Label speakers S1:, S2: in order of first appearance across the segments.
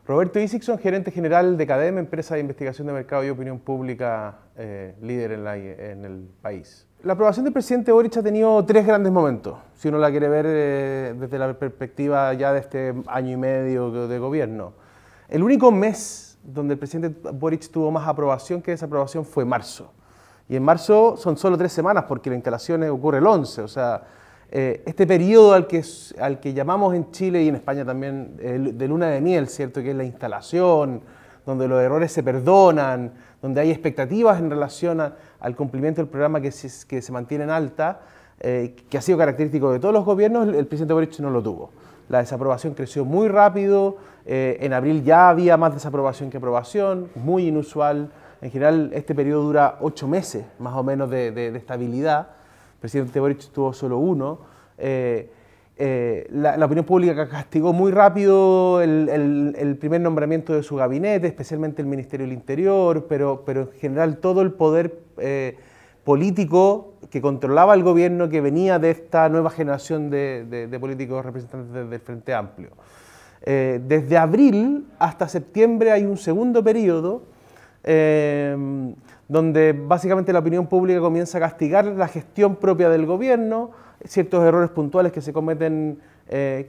S1: Roberto Isixson, gerente general de CADEM, empresa de investigación de mercado y opinión pública líder en el país. La aprobación del presidente Boric ha tenido tres grandes momentos, si uno la quiere ver desde la perspectiva ya de este año y medio de gobierno. El único mes donde el presidente Boric tuvo más aprobación que desaprobación fue marzo. Y en marzo son solo 3 semanas porque la instalación ocurre el 11, o sea, este periodo al que llamamos en Chile y en España también de luna de miel, ¿cierto? Que es la instalación, donde los errores se perdonan, donde hay expectativas en relación al cumplimiento del programa que se mantiene en alta, que ha sido característico de todos los gobiernos, el presidente Boric no lo tuvo. La desaprobación creció muy rápido, en abril ya había más desaprobación que aprobación, muy inusual. En general este periodo dura 8 meses más o menos de estabilidad. El presidente Boric tuvo solo uno. La opinión pública castigó muy rápido el primer nombramiento de su gabinete, especialmente el Ministerio del Interior, pero en general todo el poder político que controlaba el gobierno, que venía de esta nueva generación de políticos representantes del Frente Amplio. Desde abril hasta septiembre hay un segundo periodo donde básicamente la opinión pública comienza a castigar la gestión propia del gobierno, ciertos errores puntuales que se cometen, que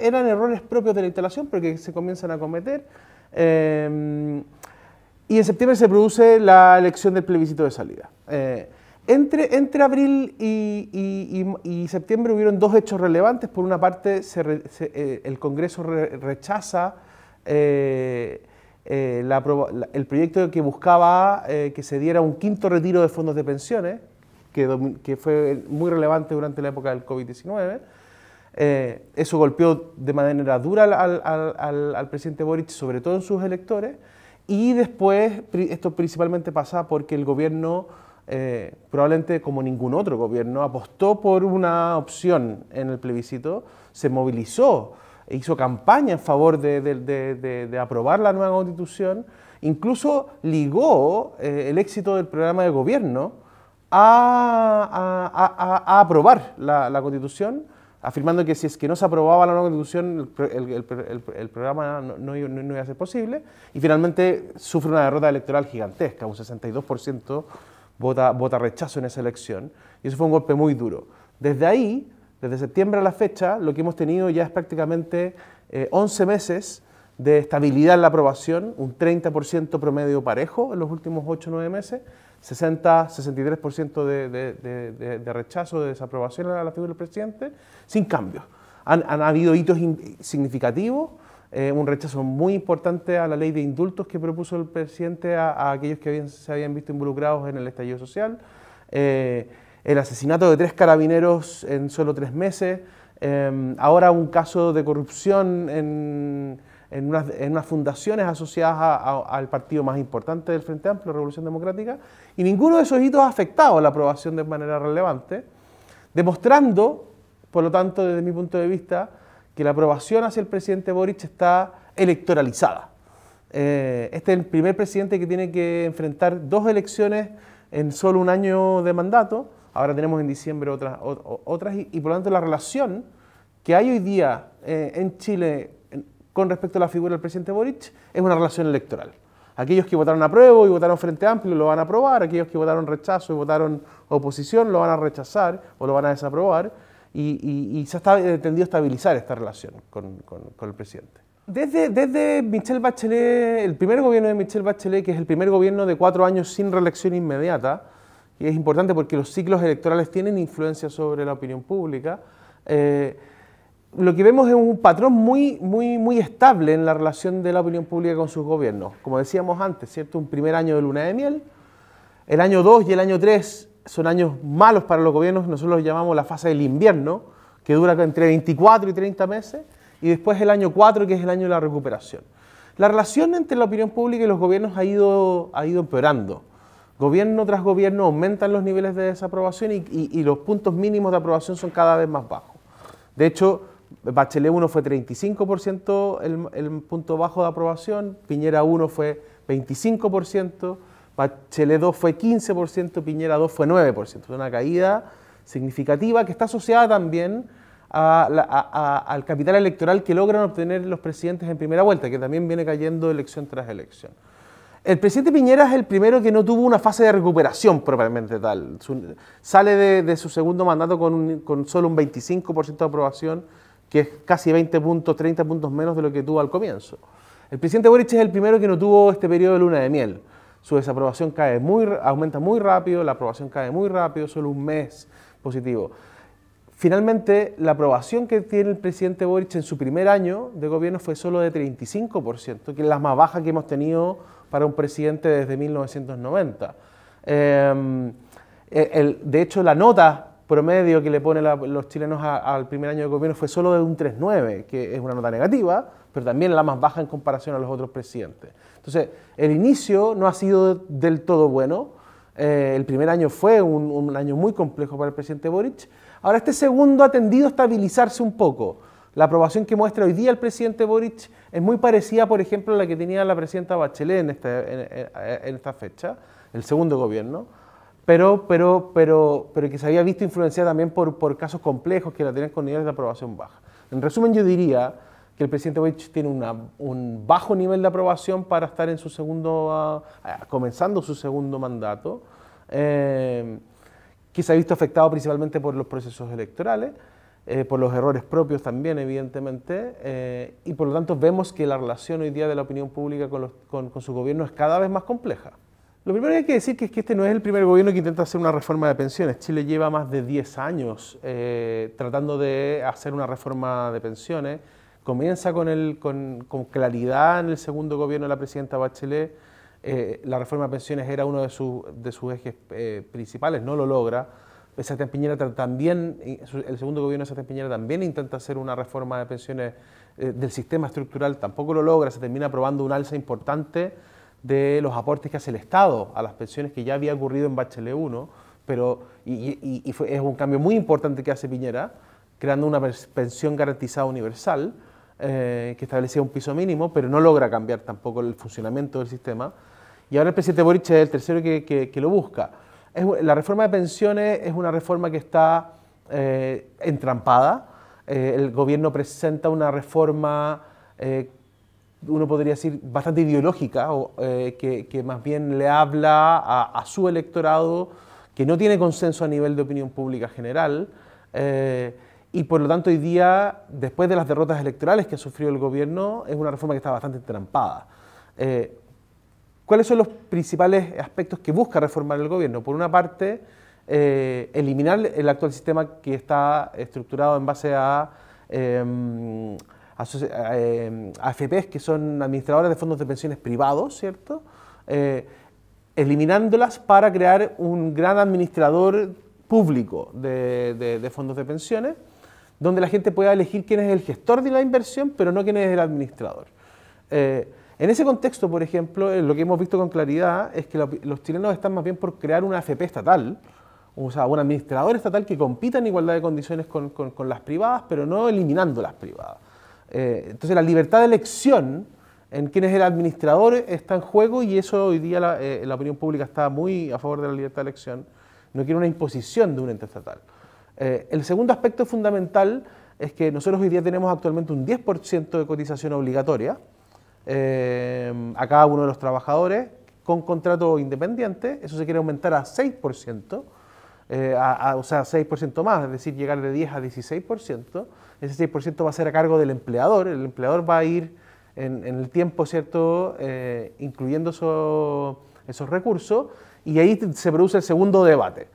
S1: eran errores propios de la instalación, pero que se comienzan a cometer. Y en septiembre se produce la elección del plebiscito de salida. Entre abril y septiembre hubieron dos hechos relevantes. Por una parte, el Congreso rechaza el proyecto que buscaba que se diera un quinto retiro de fondos de pensiones, que fue muy relevante durante la época del COVID-19. Eso golpeó de manera dura al presidente Boric, sobre todo en sus electores, y después esto principalmente pasa porque el gobierno, probablemente como ningún otro gobierno, apostó por una opción en el plebiscito, se movilizó, hizo campaña en favor de aprobar la nueva Constitución, incluso ligó el éxito del programa de gobierno a aprobar la Constitución, afirmando que si es que no se aprobaba la nueva Constitución, el programa no iba a ser posible, y finalmente sufre una derrota electoral gigantesca, un 62% vota rechazo en esa elección, y eso fue un golpe muy duro. Desde ahí, desde septiembre a la fecha, lo que hemos tenido ya es prácticamente 11 meses de estabilidad en la aprobación, un 30% promedio parejo en los últimos 8 o 9 meses, 60-63% de rechazo, de desaprobación a la figura del presidente, sin cambios. Han habido hitos significativos, un rechazo muy importante a la ley de indultos que propuso el presidente a aquellos que se habían visto involucrados en el estallido social, el asesinato de 3 carabineros en solo 3 meses, ahora un caso de corrupción en unas fundaciones asociadas al partido más importante del Frente Amplio, la Revolución Democrática, y ninguno de esos hitos ha afectado a la aprobación de manera relevante, demostrando, por lo tanto, desde mi punto de vista, que la aprobación hacia el presidente Boric está electoralizada. Este es el primer presidente que tiene que enfrentar 2 elecciones en solo un año de mandato. Ahora tenemos en diciembre otras y por lo tanto la relación que hay hoy día en Chile con respecto a la figura del presidente Boric es una relación electoral. Aquellos que votaron apruebo y votaron Frente Amplio lo van a aprobar, aquellos que votaron rechazo y votaron oposición lo van a rechazar o lo van a desaprobar, y se ha tendido a estabilizar esta relación con el presidente. Desde Michelle Bachelet, el primer gobierno de Michelle Bachelet, que es el primer gobierno de 4 años sin reelección inmediata, y es importante porque los ciclos electorales tienen influencia sobre la opinión pública, lo que vemos es un patrón muy estable en la relación de la opinión pública con sus gobiernos. Como decíamos antes, ¿cierto? Un primer año de luna de miel, el año 2 y el año 3 son años malos para los gobiernos, nosotros los llamamos la fase del invierno, que dura entre 24 y 30 meses, y después el año 4, que es el año de la recuperación. La relación entre la opinión pública y los gobiernos ha ido empeorando. Gobierno tras gobierno aumentan los niveles de desaprobación y los puntos mínimos de aprobación son cada vez más bajos. De hecho, Bachelet 1 fue 35% el punto bajo de aprobación, Piñera 1 fue 25%, Bachelet 2 fue 15%, Piñera 2 fue 9%. Es una caída significativa que está asociada también al capital electoral que logran obtener los presidentes en primera vuelta, que también viene cayendo elección tras elección. El presidente Piñera es el primero que no tuvo una fase de recuperación propiamente tal. Sale de su segundo mandato con solo un 25% de aprobación, que es casi 20 puntos, 30 puntos menos de lo que tuvo al comienzo. El presidente Boric es el primero que no tuvo este periodo de luna de miel. Su desaprobación aumenta muy rápido, la aprobación cae muy rápido, solo un mes positivo. Finalmente, la aprobación que tiene el presidente Boric en su primer año de gobierno fue solo de 35%, que es la más baja que hemos tenido para un presidente desde 1990. De hecho, la nota promedio que le ponen los chilenos al primer año de gobierno fue solo de un 3,9, que es una nota negativa, pero también la más baja en comparación a los otros presidentes. Entonces, el inicio no ha sido del todo bueno. El primer año fue un año muy complejo para el presidente Boric. Ahora, este segundo ha tendido a estabilizarse un poco. La aprobación que muestra hoy día el presidente Boric es muy parecida, por ejemplo, a la que tenía la presidenta Bachelet en esta fecha, el segundo gobierno, pero que se había visto influenciada también por casos complejos que la tenían con niveles de aprobación baja. En resumen, yo diría que el presidente Boric tiene un bajo nivel de aprobación para estar en comenzando su segundo mandato, que se ha visto afectado principalmente por los procesos electorales, por los errores propios también, evidentemente, y por lo tanto vemos que la relación hoy día de la opinión pública con su gobierno es cada vez más compleja. Lo primero que hay que decir es que este no es el primer gobierno que intenta hacer una reforma de pensiones. Chile lleva más de 10 años tratando de hacer una reforma de pensiones. Comienza con claridad en el segundo gobierno de la presidenta Bachelet. La reforma de pensiones era uno de sus ejes principales, no lo logra. Sebastián Piñera también, el segundo gobierno de Sebastián Piñera también intenta hacer una reforma de pensiones del sistema estructural, tampoco lo logra, se termina aprobando un alza importante de los aportes que hace el Estado a las pensiones, que ya había ocurrido en Bachelet 1, es un cambio muy importante que hace Piñera, creando una pensión garantizada universal, que establecía un piso mínimo, pero no logra cambiar tampoco el funcionamiento del sistema. Y ahora el presidente Boric es el tercero que lo busca. La reforma de pensiones es una reforma que está entrampada. El gobierno presenta una reforma, uno podría decir, bastante ideológica, que más bien le habla a su electorado, que no tiene consenso a nivel de opinión pública general, y por lo tanto hoy día, después de las derrotas electorales que ha sufrido el gobierno, es una reforma que está bastante entrampada. ¿Cuáles son los principales aspectos que busca reformar el gobierno? Por una parte, eliminar el actual sistema que está estructurado en base a AFPs, que son administradores de fondos de pensiones privados, ¿cierto? Eliminándolas para crear un gran administrador público de fondos de pensiones, donde la gente pueda elegir quién es el gestor de la inversión, pero no quién es el administrador. En ese contexto, por ejemplo, lo que hemos visto con claridad es que los chilenos están más bien por crear una AFP estatal, o sea, un administrador estatal que compita en igualdad de condiciones con las privadas, pero no eliminando las privadas. Entonces, la libertad de elección en quién es el administrador está en juego, y eso hoy día la opinión pública está muy a favor de la libertad de elección. No quiere una imposición de un ente estatal. El segundo aspecto fundamental es que nosotros hoy día tenemos actualmente un 10% de cotización obligatoria a cada uno de los trabajadores con contrato independiente. Eso se quiere aumentar a 6%, o sea, 6% más, es decir, llegar de 10 a 16%. Ese 6% va a ser a cargo del empleador. El empleador va a ir en el tiempo, ¿cierto?, incluyendo esos recursos, y ahí se produce el segundo debate.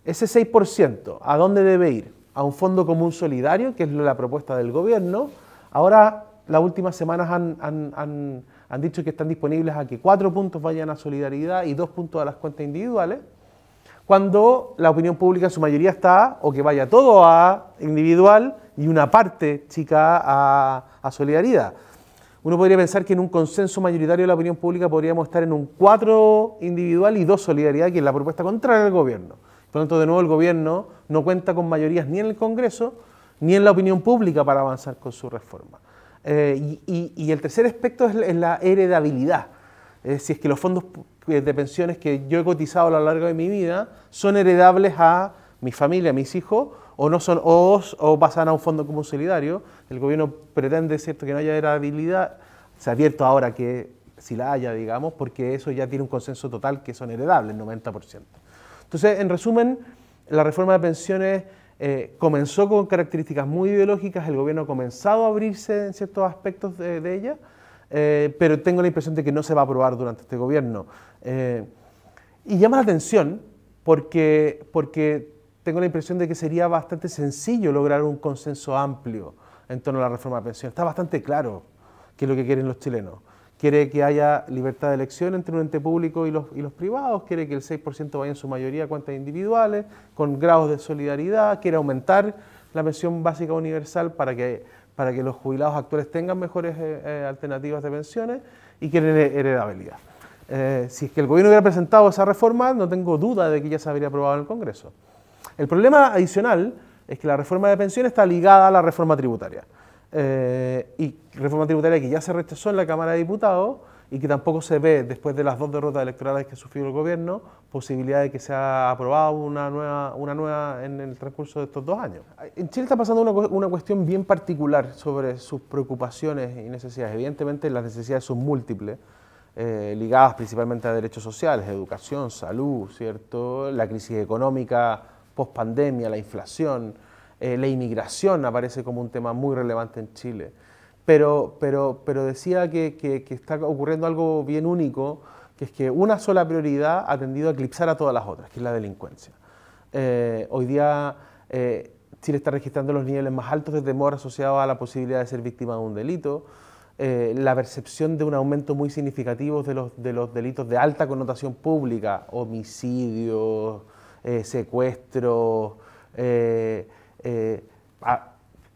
S1: Ese 6%, ¿a dónde debe ir? A un fondo común solidario, que es la propuesta del gobierno. Ahora, las últimas semanas han dicho que están disponibles a que 4 puntos vayan a solidaridad y 2 puntos a las cuentas individuales, cuando la opinión pública en su mayoría está o que vaya todo a individual y una parte chica a solidaridad. Uno podría pensar que en un consenso mayoritario de la opinión pública podríamos estar en un 4 individual y 2 solidaridad, que es la propuesta contraria del gobierno. Por lo tanto, de nuevo, el gobierno no cuenta con mayorías ni en el Congreso ni en la opinión pública para avanzar con su reforma. Y el tercer aspecto es la heredabilidad. Si es que los fondos de pensiones que yo he cotizado a lo largo de mi vida son heredables a mi familia, a mis hijos, o no son o pasan a un fondo común solidario. El gobierno pretende, ¿cierto?, que no haya heredabilidad. Se ha abierto ahora que si la haya, digamos, porque eso ya tiene un consenso total que son heredables, el 90%. Entonces, en resumen, la reforma de pensiones comenzó con características muy ideológicas, el gobierno ha comenzado a abrirse en ciertos aspectos de ella, pero tengo la impresión de que no se va a aprobar durante este gobierno. Y llama la atención porque tengo la impresión de que sería bastante sencillo lograr un consenso amplio en torno a la reforma de pensiones. Está bastante claro qué es lo que quieren los chilenos. Quiere que haya libertad de elección entre un ente público y los privados, quiere que el 6% vaya en su mayoría a cuentas individuales, con grados de solidaridad, quiere aumentar la pensión básica universal para que los jubilados actuales tengan mejores alternativas de pensiones y quiere heredabilidad. Si es que el gobierno hubiera presentado esa reforma, no tengo duda de que ya se habría aprobado en el Congreso. El problema adicional es que la reforma de pensiones está ligada a la reforma tributaria. Y reforma tributaria que ya se rechazó en la Cámara de Diputados y que tampoco se ve, después de las 2 derrotas electorales que ha sufrido el gobierno, posibilidad de que sea aprobada una nueva en el transcurso de estos 2 años. En Chile está pasando una cuestión bien particular sobre sus preocupaciones y necesidades. Evidentemente las necesidades son múltiples, ligadas principalmente a derechos sociales, educación, salud, ¿cierto?, la crisis económica post-pandemia, la inflación, la inmigración aparece como un tema muy relevante en Chile. Pero decía que está ocurriendo algo bien único, que es que una sola prioridad ha tendido a eclipsar a todas las otras, que es la delincuencia. Hoy día Chile está registrando los niveles más altos de temor asociados a la posibilidad de ser víctima de un delito, la percepción de un aumento muy significativo de los delitos de alta connotación pública, homicidios, secuestros,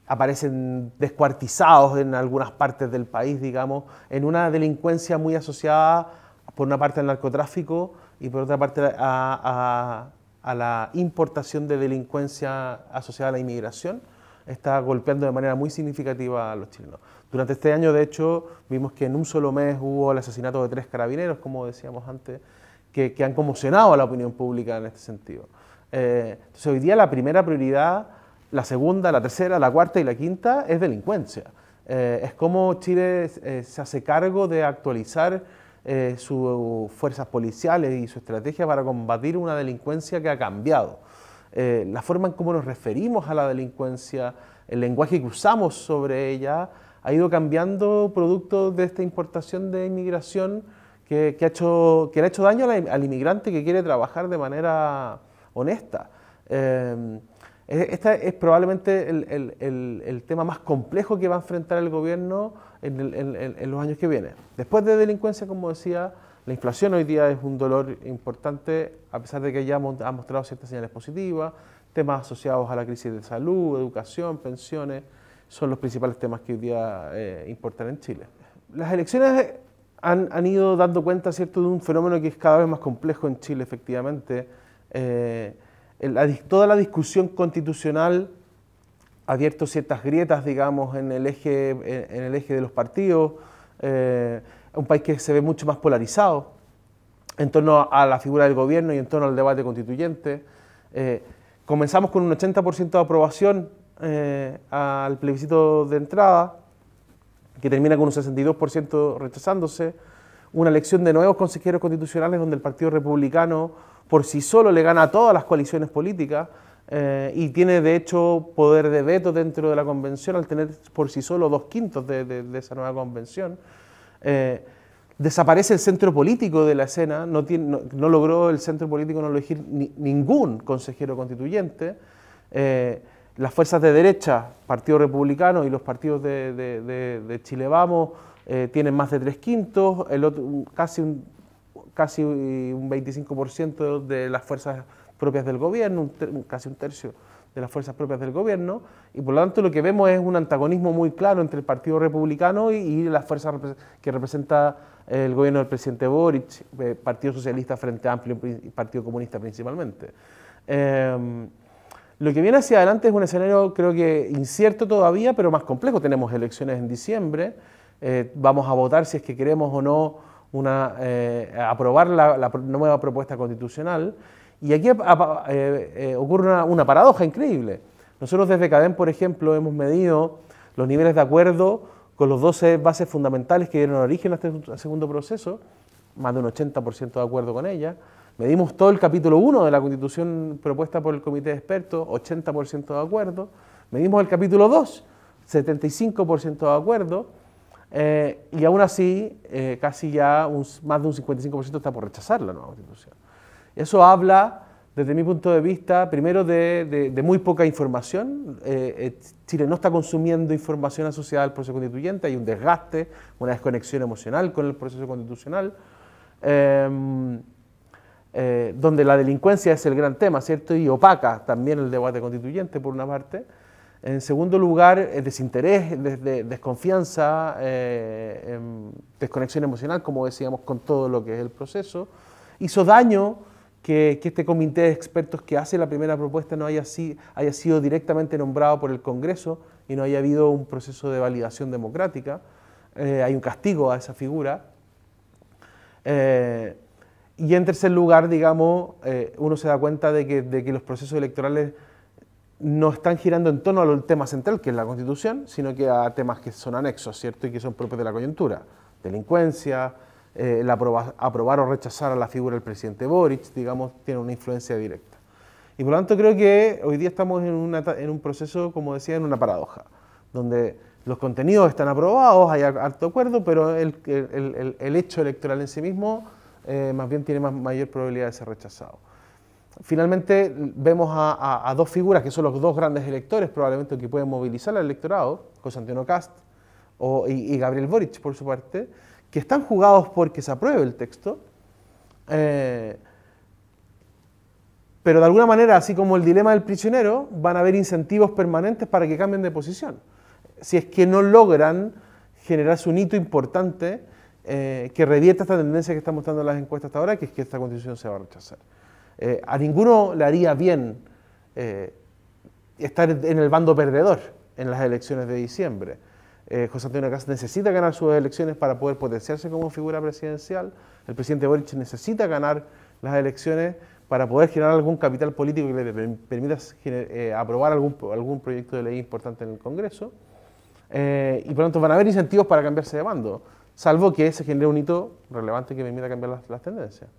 S1: aparecen descuartizados en algunas partes del país, digamos, en una delincuencia muy asociada, por una parte al narcotráfico y por otra parte a la importación de delincuencia asociada a la inmigración, está golpeando de manera muy significativa a los chilenos. Durante este año, de hecho, vimos que en un solo mes hubo el asesinato de 3 carabineros, como decíamos antes, que han conmocionado a la opinión pública en este sentido. Entonces, hoy día la primera prioridad, la segunda, la tercera, la cuarta y la quinta es delincuencia. Es como Chile se hace cargo de actualizar sus fuerzas policiales y su estrategia para combatir una delincuencia que ha cambiado. La forma en cómo nos referimos a la delincuencia, el lenguaje que usamos sobre ella, ha ido cambiando producto de esta importación de inmigración que le ha hecho daño al inmigrante que quiere trabajar de manera honesta. Este es probablemente el tema más complejo que va a enfrentar el gobierno en los años que vienen. Después de delincuencia, como decía, la inflación hoy día es un dolor importante, a pesar de que ya ha mostrado ciertas señales positivas, temas asociados a la crisis de salud, educación, pensiones, son los principales temas que hoy día importan en Chile. Las elecciones han ido dando cuenta, ¿cierto?, de un fenómeno que es cada vez más complejo en Chile, efectivamente. Toda la discusión constitucional ha abierto ciertas grietas, digamos, en el eje de los partidos, un país que se ve mucho más polarizado en torno a la figura del gobierno y en torno al debate constituyente. Comenzamos con un 80% de aprobación al plebiscito de entrada, que termina con un 62% rechazándose, una elección de nuevos consejeros constitucionales donde el Partido Republicano por sí solo le gana a todas las coaliciones políticas y tiene de hecho poder de veto dentro de la convención al tener por sí solo 2/5 de esa nueva convención. Desaparece el centro político de la escena, no logró el centro político no elegir ningún consejero constituyente. Las fuerzas de derecha, Partido Republicano y los partidos de Chile Vamos tienen más de 3/5, el otro casi un 25% de las fuerzas propias del gobierno, casi un tercio de las fuerzas propias del gobierno, y por lo tanto lo que vemos es un antagonismo muy claro entre el Partido Republicano y las fuerzas que representa el gobierno del presidente Boric, Partido Socialista, Frente Amplio y Partido Comunista principalmente. Lo que viene hacia adelante es un escenario, creo que incierto todavía, pero más complejo. Tenemos elecciones en diciembre, vamos a votar si es que queremos o no aprobar la nueva propuesta constitucional, y aquí ocurre una paradoja increíble, Nosotros desde CADEM, por ejemplo, hemos medido los niveles de acuerdo con los 12 bases fundamentales que dieron origen a este segundo proceso, más de un 80% de acuerdo con ella. Medimos todo el capítulo 1 de la Constitución propuesta por el Comité de Expertos, 80% de acuerdo. Medimos el capítulo 2, 75% de acuerdo. Y aún así, casi ya más de un 55% está por rechazar la nueva Constitución. Eso habla, desde mi punto de vista, primero de muy poca información. Chile no está consumiendo información asociada al proceso constituyente, hay un desgaste, una desconexión emocional con el proceso constitucional, donde la delincuencia es el gran tema, ¿cierto? Y opaca también el debate constituyente, por una parte. En segundo lugar, desinterés, desconfianza, desconexión emocional, como decíamos, con todo lo que es el proceso. Hizo daño que este comité de expertos que hace la primera propuesta no haya sido directamente nombrado por el Congreso y no haya habido un proceso de validación democrática. Hay un castigo a esa figura. Y en tercer lugar, digamos, uno se da cuenta de que los procesos electorales no están girando en torno al tema central, que es la Constitución, sino que a temas que son anexos, ¿cierto? Y que son propios de la coyuntura. Delincuencia, aprobar o rechazar a la figura del presidente Boric, digamos, tiene una influencia directa. Y por lo tanto creo que hoy día estamos en un proceso, como decía, en una paradoja, donde los contenidos están aprobados, hay harto acuerdo, pero el hecho electoral en sí mismo más bien tiene mayor probabilidad de ser rechazado. Finalmente vemos a dos figuras que son los dos grandes electores probablemente que pueden movilizar al electorado, José Antonio Kast y Gabriel Boric por su parte, que están jugados porque se apruebe el texto, pero de alguna manera, así como el dilema del prisionero, van a haber incentivos permanentes para que cambien de posición, si es que no logran generarse un hito importante que revierta esta tendencia que están mostrando las encuestas hasta ahora, que es que esta Constitución se va a rechazar. A ninguno le haría bien estar en el bando perdedor en las elecciones de diciembre. José Antonio Kast necesita ganar sus elecciones para poder potenciarse como figura presidencial. El presidente Boric necesita ganar las elecciones para poder generar algún capital político que le permita aprobar algún proyecto de ley importante en el Congreso. Y por lo tanto van a haber incentivos para cambiarse de bando, salvo que se genere un hito relevante que permita cambiar las tendencias.